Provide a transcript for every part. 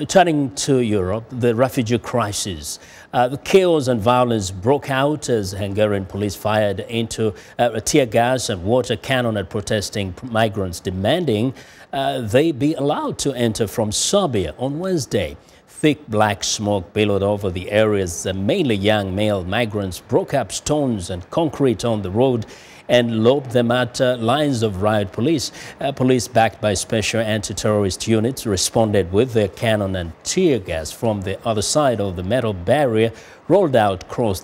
Turning to Europe, the refugee crisis. The chaos and violence broke out as Hungarian police fired into tear gas and water cannon at protesting migrants demanding they be allowed to enter from Serbia on Wednesday. Thick black smoke billowed over the areas. Mainly young male migrants broke up stones and concrete on the road and lobbed them at lines of riot police. Police backed by special anti-terrorist units responded with their cannon and tear gas from the other side of the metal barrier rolled out across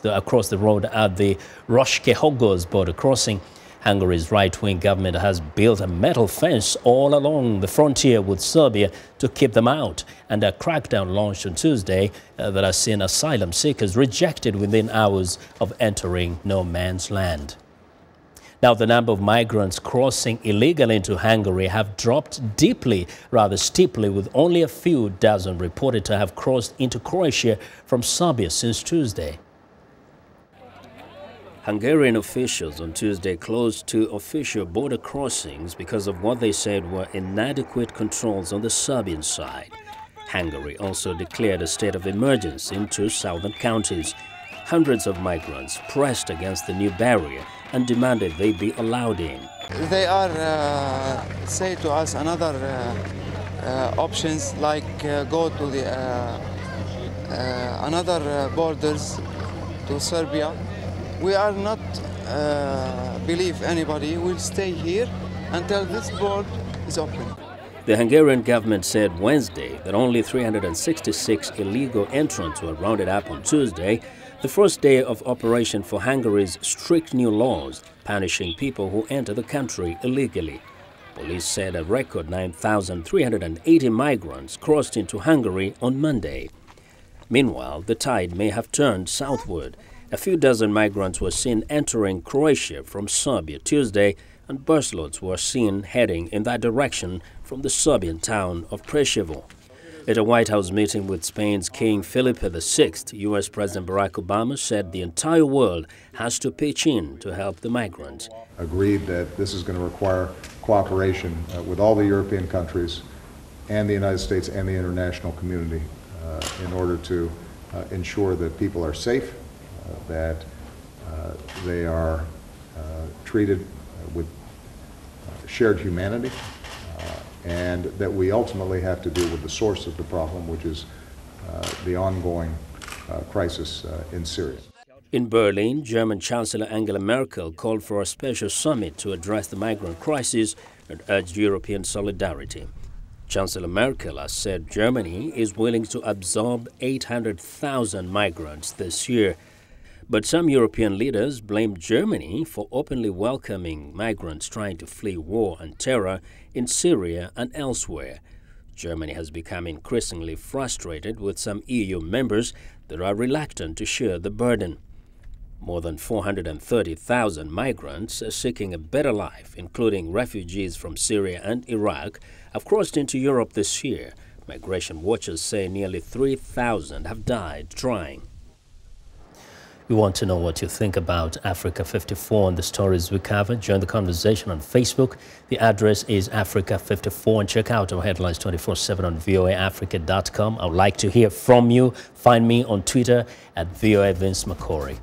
the road at the Roskehogos border crossing. Hungary's right-wing government has built a metal fence all along the frontier with Serbia to keep them out, and a crackdown launched on Tuesday that has seen asylum seekers rejected within hours of entering no man's land. Now, the number of migrants crossing illegally into Hungary have dropped rather steeply, with only a few dozen reported to have crossed into Croatia from Serbia since Tuesday. Hungarian officials on Tuesday closed two official border crossings because of what they said were inadequate controls on the Serbian side. Hungary also declared a state of emergency in two southern counties. Hundreds of migrants pressed against the new barrier and demanded they be allowed in. They are say to us another options like go to the another borders to Serbia. We are not believe anybody will stay here until this border is open. The Hungarian government said Wednesday that only 366 illegal entrants were rounded up on Tuesday, the first day of operation for Hungary's strict new laws punishing people who enter the country illegally. Police said a record 9,380 migrants crossed into Hungary on Monday. Meanwhile, the tide may have turned southward. A few dozen migrants were seen entering Croatia from Serbia Tuesday, and busloads were seen heading in that direction from the Serbian town of Preševo. At a White House meeting with Spain's King Felipe VI, U.S. President Barack Obama said the entire world has to pitch in to help the migrants. Agreed that this is going to require cooperation with all the European countries and the United States and the international community in order to ensure that people are safe, that they are treated with shared humanity, and that we ultimately have to deal with the source of the problem, which is the ongoing crisis in Syria. In Berlin, German Chancellor Angela Merkel called for a special summit to address the migrant crisis and urged European solidarity. Chancellor Merkel has said Germany is willing to absorb 800,000 migrants this year. But some European leaders blamed Germany for openly welcoming migrants trying to flee war and terror in Syria and elsewhere. Germany has become increasingly frustrated with some EU members that are reluctant to share the burden. More than 430,000 migrants seeking a better life, including refugees from Syria and Iraq, have crossed into Europe this year. Migration watchers say nearly 3,000 have died trying. We want to know what you think about Africa 54 and the stories we cover. Join the conversation on Facebook. The address is Africa 54, and check out our headlines 24/7 on voaafrica.com. I would like to hear from you. Find me on Twitter at VOA Vince Makori.